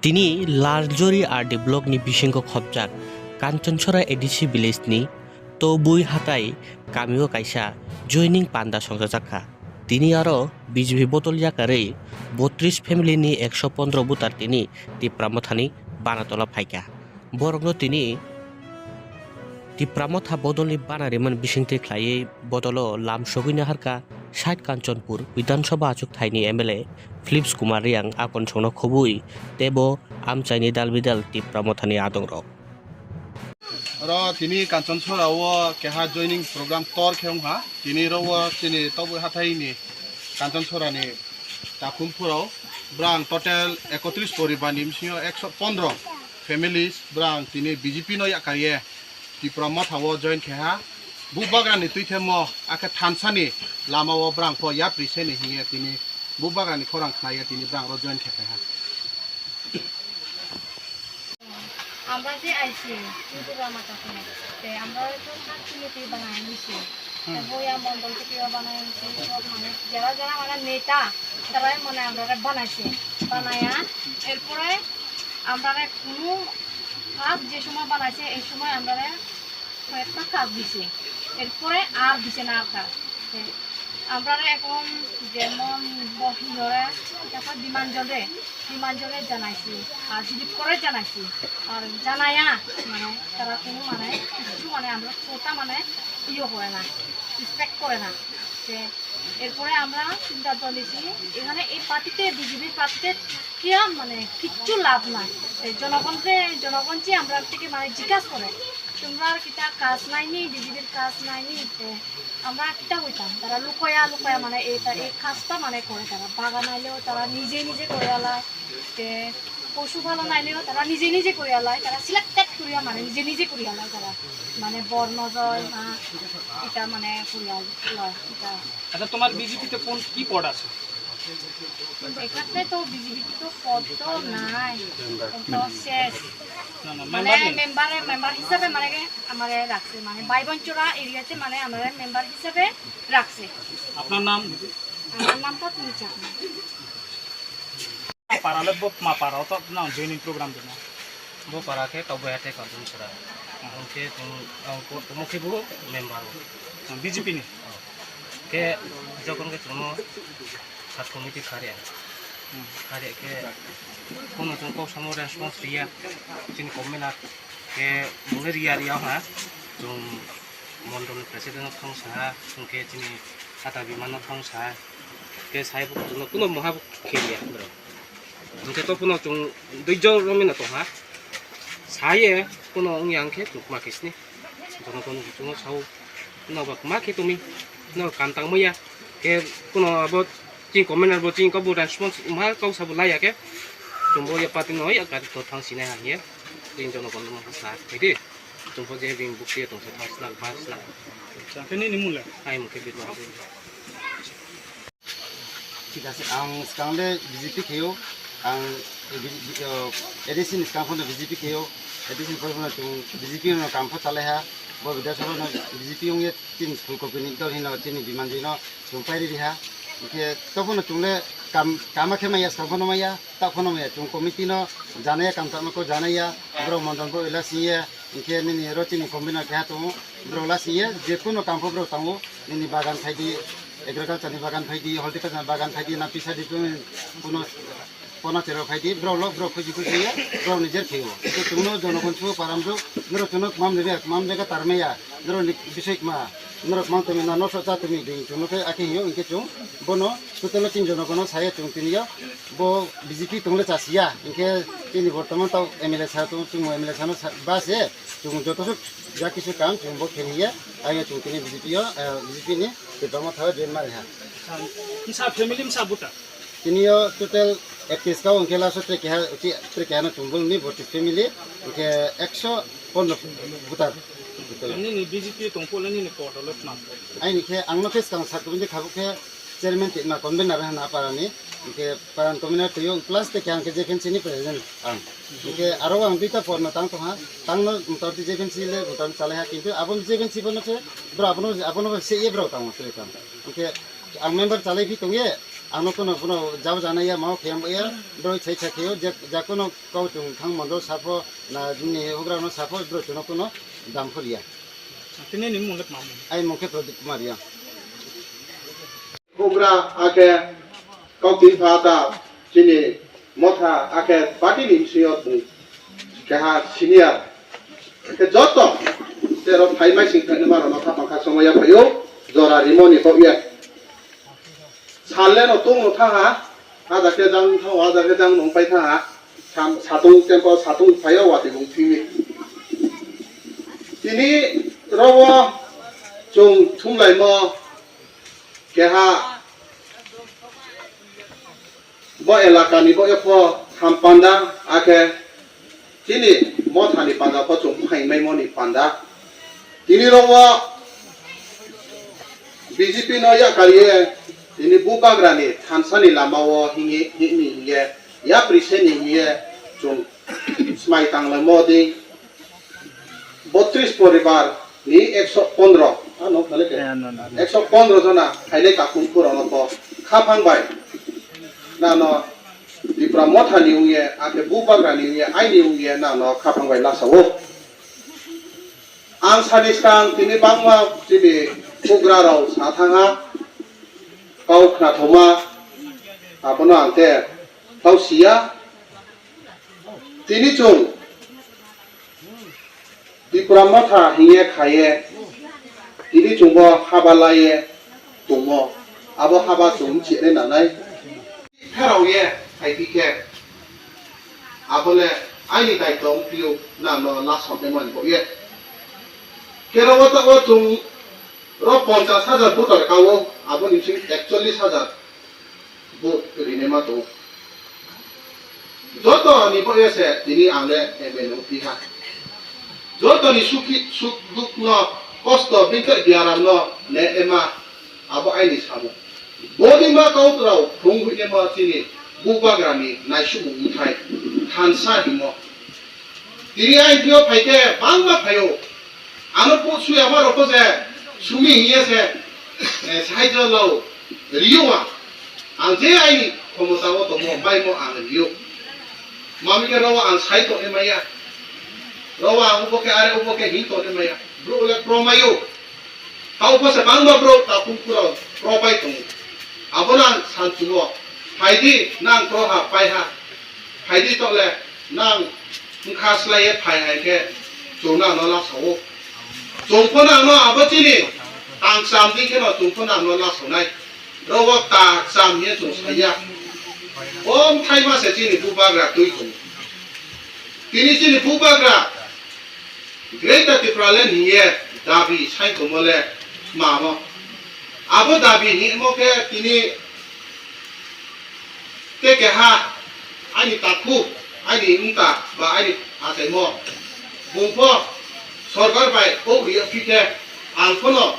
Tini larjori ardi blog ni bisingko khobjak Kanchanchora edisi village ni tobui hatai kamio kaisa joining panda songjakha. Tini aro BJP botol yakarei 32 family ni 115 butar tini tipramothani banatola phaika. Borogno tini tipramotha bodolni banariman bisingte khlaiye bodolo lam sogina harka 60 Kanchanpur Vidhanasabha achuk thaini MLA Philips Kumar Riang akon songno khobui tebo amchaini dalbidal tipramothani adongrok. रो तिनी कांचनछोरा वो केहा joining programme तोर खेम हा तिनी रो वो तिनी तबु हाथाइनी कांचनछोरा नि ताखुमपुराव ब्रां total 31 परिबार निमसियो 115 families ब्रां तिनी बीजेपी नो याकारिये तिप्रम थावो जॉइन खेहा बुबागानि तुइथेमो आके थानसानि लामावो ब्रां फो या प्रिसेनि हिये तिनी बुबागानि खरां खाये तिनी ब्रां रो जॉइन खेहा আমরা যে আইছি ইউটিউবের মাধ্যমে তে আমরা তো সাতটি বানাই নিছি বইয়া মন্ডল থেকে বানাই নিছি সব মানে যারা যারা মানে নেতা তারাই মানে আমরা বানাইছে বানায়া এরপরে আমরা কোনো কাজ যে সময় বানাইছে এই সময় আমরা একটা কাজ দিছি এরপরে আর দিছে না আর কাজ আমরা এখন যেমন বহিরে তারপর বিমানজলে জানাইছি আর জিপ করে জানাইছি আর জানায়া মানে তারা কোনো মানে কিছু মানে আমরা ছোটা মানে ইয়ে করে না রেসপেক্ট করে না এরপরে আমরা সিদ্ধান্ত নিয়েছি এখানে এই পার্টিতে বিজেপির পার্টিতে কিয়া মানে কিচ্ছু লাভ নাই জনগণ যে আমরা থেকে মানে জিজ্ঞাসা করে তোমরা কিতা কাজ নাইনি বিজেপির কাজ নাইনি আমরা কিতা হইতাম তারা লুকয়া মানে এই কাজটা মানে করে তারা বাগান আইলেও তারা নিজে করে আলায় পশুপালন আইলেও তারা নিজে করে আলায় তারা সিলেক্টেড করিয়া মানে নিজে করে আলায় তারা মানে বর্ণজয় না এটা মানে করিয়া লয় এটা। আচ্ছা তোমার বিজেপিতে কোন কি পদ আছে? এখানে তো বিজেপি তো পদ তো নাই তো শেষ মানে মেম্বার হিসাবে মানে আমারে রাখছে মানে বাইবঞ্চরা এরিয়াতে মানে আমারে মেম্বার হিসাবে রাখছে। আপনার নাম? আমার নামটা তুমি চাও পারালে মা পারাও তো না জয়েনিং প্রোগ্রাম দেনা वो परा के तब बैठे कर दूँ सरा उनके तुम के वो मेंबर हो বিজেপি নি के जो कौन के तुम सात कमिटी खारे के कौन तुमको समो रेस्पॉन्स दिया जिन कमेना के मुने रिया हाँ तुम मंडल प्रेसिडेंट थांग सा उनके जिन खाता विमान थांग सा के साहेब तुम कुनो महाब खेलिया बरो उनके तो कुनो तुम दुइजो रमिना तो हाँ 사이에 কোনো 응양케 tukmakis니 저는 কোনো 중어 사오 너가 마케 도미 너 간당 뭐야 게 কোনো 뭐 진 고민을 뭐 진 거부 레스폰스 마 거기서 라야게 좀 뭐야 빠tin 너야 가도 더 당신의 하기에 진 저는 কোনো 뭐 사 되게 좀 보제 빈 북에 또 사스나 바스나 자 괜히 니물래 아이 뭐 비도 하고 ঠিক আছে আং স্কাউন্ডে বিজেপি খেয়েও আং এডিসিন স্কাউন্ড বিজেপি খেয়েও এডিসিন করবো বিজেপি কামফো চালে হা ব বিধানসভা বিজেপি ইয়ে তিন ফুলকপি দল হিন তিনি বিমান দিন চুম্পাইরি দিহা ইকে তখন চুংলে কামাখে মাইয়া স্কাউন্ড মাইয়া তখন মাইয়া চুং কমিটি ন জানাইয়া কামতামকো জানাইয়া ব্র মন্ডল ইলা সিয়ে ইকে নিনি রচিনি কম্বিনা কেহা তো ব্রলা সিয়ে যে কোনো কামফো ব্র তাঙ্গো নিনি বাগান ফাইদি এগ্রিকালচারনি বাগান ফাইদি হলটিকালচার বাগান ফাইদি না পিসাদি কোনো পনা তেরো ফাইদি ব্রলো ব্র খুঁজি খুঁজিয়ে ব্র নিজের খেয়েও তো তুমি জনগণ ছু পারামজু নরো চুনো মাম জায়গা তারমেয়া নরো বিষয় মা নরো মাম তুমি না নশো চা তুমি দিন চুনোকে আঁকি হিও ইনকে চুং বনো সুতলো তিন জনগণ সায়ে চুং তিনিও বো বিজেপি তুমলে চাষিয়া ইনকে তিনি বর্তমান তাও এমএলএ ছা চুং এমএলএ ছানো বাসে চুং যতসুক যা কিছু কাম চুং বো খেলিয়ে আগে চুং তিনি বিজেপি নি বেতমা থাও জেন মারে হা কিসা ফ্যামিলি মিসা বুটা তিনিও টোটাল একত্রিশ গাঁও অঙ্কেলা ট্রেকেহা চুম্বলনি 32 ফ্যামিলি ওকে 115 ভোটার নি বিজেপি তংপলে নি পদলে না আইনিকে আংনকে সাং সাতবুনি খাবুকে চেয়ারম্যান না কনভেনার না পারানি ওকে পারান কনভেনার তৈও প্লাস তে ক্যানকে জেফেন্সি নি প্রেসিডেন্ট আং ওকে আরো আং দুইটা ফর্ম তাং তো হা তাং মোটামুটি জেফেন্সি লে ভোটার চালে হা কিন্তু আপন জেফেন্সি বনছে ব্র আপন সে এ ব্র তাং তো কাম ওকে আং মেম্বার চালাই ভি তংয়ে आंनो कोनो जाव जानाया माव खेमबोया ब्रो छै खेयो जाकोनो काउटुं थां मन्दो साफो ना जोंनि होग्रानो साफो ब्रो कोनो दाम फरिया Kini ni mulai mamu. आइ मुखे प्रदीप कुमार या Kubra ake kautin fata sini motha ake party nim siot kaha senior ke joto tero phai mai sing thane maro notha pakha somoya phayo jora rimoni ko ye salle no tung notha ha ada ke jang thang ada ke jang nong pai tha ha sam satung tempo satung phayo wa de bung thimi tini robo chung thum lai mo keha bo elaka ni bo efo hampanda ake tini motha ni panda ko chung phai mai mo ni panda tini rowa BJP no ya kariye tini bubagra ni thansani lamawo hingi ni ye ya priseni ye chung smai tangla modi 32 পরিবার ni 115 ano kale ke 115 jona haile ka kunpur ono to khapang bai na no di pramotha ni uye ake bubagra ni uye ai ni uye na no khapang bai la sawo ang sadiskan tini bangma tibi bugra rau sathanga kau khna thoma abono ante tau sia tini chung di pramotha hiye khaye tini chungbo habalaye tungmo abo haba chung chene nanai tharau ye haipike abole aini dai tong piu na no la sope man ko ye kero wata wo chung ro 50,000 butor kawo abo ni sing 41,000 bu rine ma to joto ni bo ye se tini angle emenu piha joto ni suki suk duk no kosto binta diaram no ne ema abo aini samu bodi ma kautrau phunghu ema tini bubagrani naisu muthai thansa dimo tiri ai dio phaike bangma phayo ano posu amar opose sumi hiye se saijo lo riwa anje ai komota wo to mo bai mo ang rio mami ke rawa ang sai to emaya rawa uboke are uboke hin to emaya bro le promayo kau pose bangma bro ta kumpuro pro pai to abonan santuo haidi nang pro ha pai ha haidi to le nang khas lai phai hai ke chona no la so chongphona no abachini tang sam di ke no chongphona no la so nai rowa ta sam ye chung saya om thai ma se chini bubagra tui ko tini chini bubagra greater tifralen ye dabi sai ko mole mama abo dabi ni mo ke tini te ke ha ani takhu ani unta ba ani ate mo bungpo sorkar bai o ri pike alkono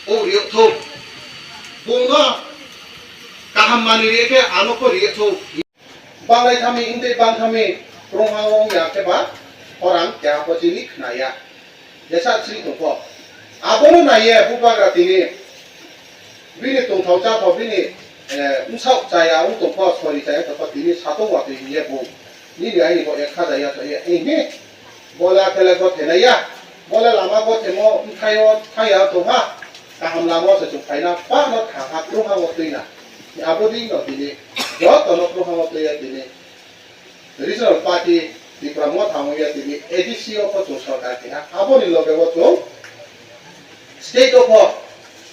o ri tho bungno kaham mani ri ke anoko ri tho bangai thami inde bang thami promawong ya ke ba orang kya ko jini khnaya jesa chri ko abono na ye bubagra tini bini tong thau cha tho bini umsau chaya tong pho sori chaya to tini sato wa ti ye bu ni ri ai ko ek kha ya to ye ni bola kele ko thenaya bola lama ko themo khayo khaya to ha kaham lama se chu khaina pa no kha ha pro ha wo tuina abodi no tini jo to no pro ha wo tuya tini regional party di promote ha mo ya tini ADCO ko chu sarkar ke aboni loge wo chu state of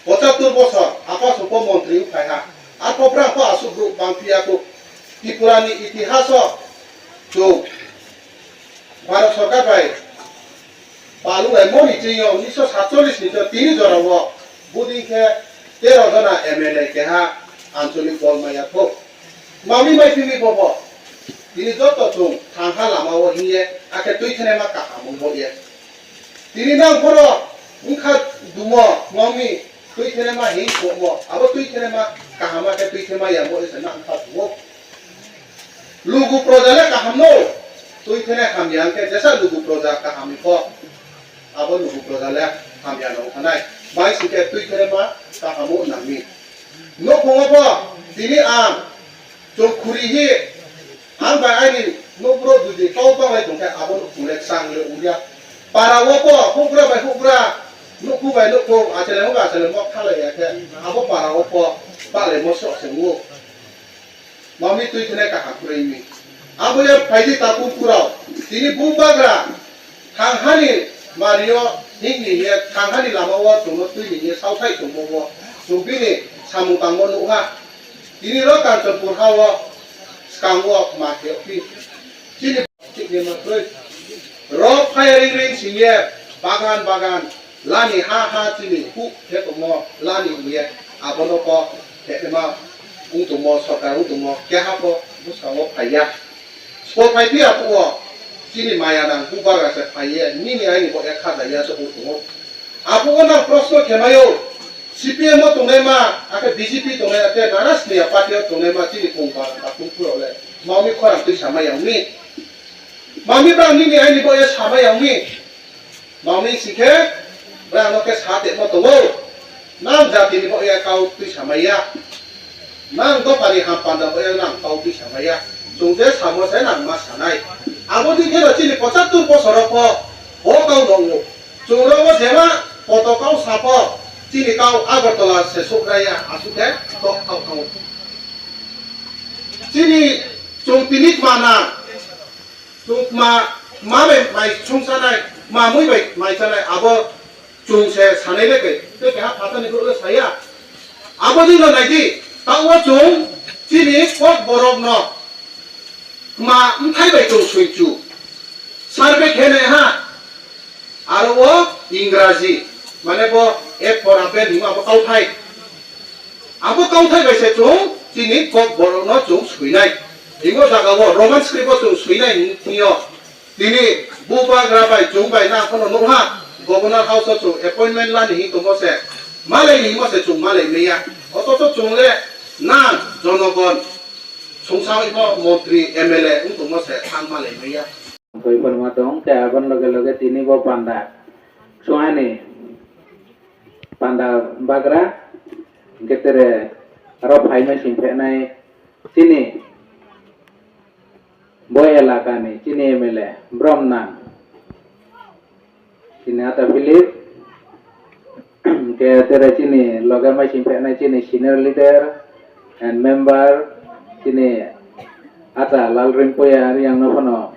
75 বছর আপাস উপমন্ত্রী উঠাইহা আর পপ্রা কো আসু group বাংপিয়া কো ত্রিপুরানি ইতিহাস তো ভারত সরকার পাই বালু এমনি চিও 1947 নিতে 3 জনব বুদিকে 13 জনা MLA কেহা আঞ্চলিক দল মাইয়া থো মামি মাই ফিমি বব তিনি যত চুং থাংহা লামাও হিয়ে আকে তুইথনে মা কাহা মঙ্গলিয়ে তিনি নাম পর উনখা দুমো মামি তুই খেলে মা হিং কোমো আবার তুই খেলে মা কাহামা কে তুই খেলে মা ইয়ামো এসে না আনতা দুমো লুগু প্রজালে কাহামনো তুই খেলে হামিয়াং কে জেসা লুগু প্রজা কাহামি কো আবার লুগু প্রজালে হামিয়ানো খানাই বাই সিকে তুই খেলে মা কাহামো নামি no pongo po tini am jo khuri hi am ba ai ni no pro du de kau pa mai tong ka abon ulek sang le ulia para wo po hukra bai hukra no ku bai no ko a chale ho ba chale mo kha le ya ke abo para wo po ba le mo so se wo mami tu ikne ka hakure mi abo ya phaiji ta pu pura tini bubagra khangkhani mario hingni ye khangkhani lama wa tungno tui ni sau thai tung mo wa tungpini samu tangmo nu ha tini ro kan champur hawa skang wa ma ke pi tini tikne ma troi ro firing ring sinye bagan lani ha tini hu ke to mo lani ye abono ko ke ma ung mo sokar ung mo ke ha ko musawo phaya sport phai pi a ko sini maya nang bubar rasa payah ni ai ni boleh kata ya sebut tu. Apa orang prosper kemayo CPM tu nema, akan BJP tu nema, ada naras ni apa dia tu nema sini kumpul, tak kumpul oleh. Mau ni korang tu sama yang ni. Mau ni berang ni ai ni boleh sama yang ni. Mau ni sikhe, berang nak kesehatan mau tu. Nang jati ni boleh kau tu sama ya. Nang tu pari hampan dah boleh nang kau tu sama ya. Sungguh sama saya nang mas sanai. Abo di kira cini pocatur po soropo, o kau dongo. Curo wo jema foto kau sapo, cini kau agar tola sesuk raya asuke tok kau. Cini cung tinik mana, cung mai cung sanai, mui mai sanai abo cung se sanai leke, tu kaya patah ni kau saya. Abo di lo nanti, tahu wo cung cini kok borok no. Ma entai bai tong suicu sarbe khene ha arwo ingraji mane bo e for apel ni abo kau thai bai se chung tini kok borok no chung suinai ingo jaga wo roman script bo chung suinai niyo tini buba grabai chung bai na kono no ha governor house chung appointment la ni to mo se malai ni mo se chung malai meya oto chung le na jonogon Sungsang itu menteri MLA untuk masa sama lagi ya. Koi permatong cah pun loge tini bo panda. Soalnya panda bagra ketere rob haime simpe nai sini boy elaka ni sini MLA Bromnan sini ata Philip ketere sini loge mai simpe nai sini senior leader and member sini ata lal rimpoya yang nopono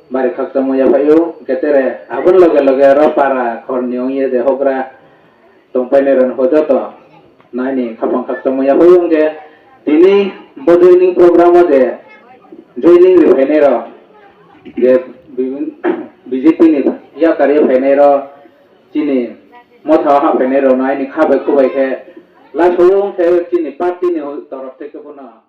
bari khakta moya payu ketere abun loge ro para khornyong ye de hogra tongpaine ron hojoto nani khapang khakta moya payu ge tini bojoining program de joining ri phaine ro ge BJP ni ya karya phaine ro sini motha ha phaine ro nai ni khabe kubai ke la soyong the sini party ni torok theke bono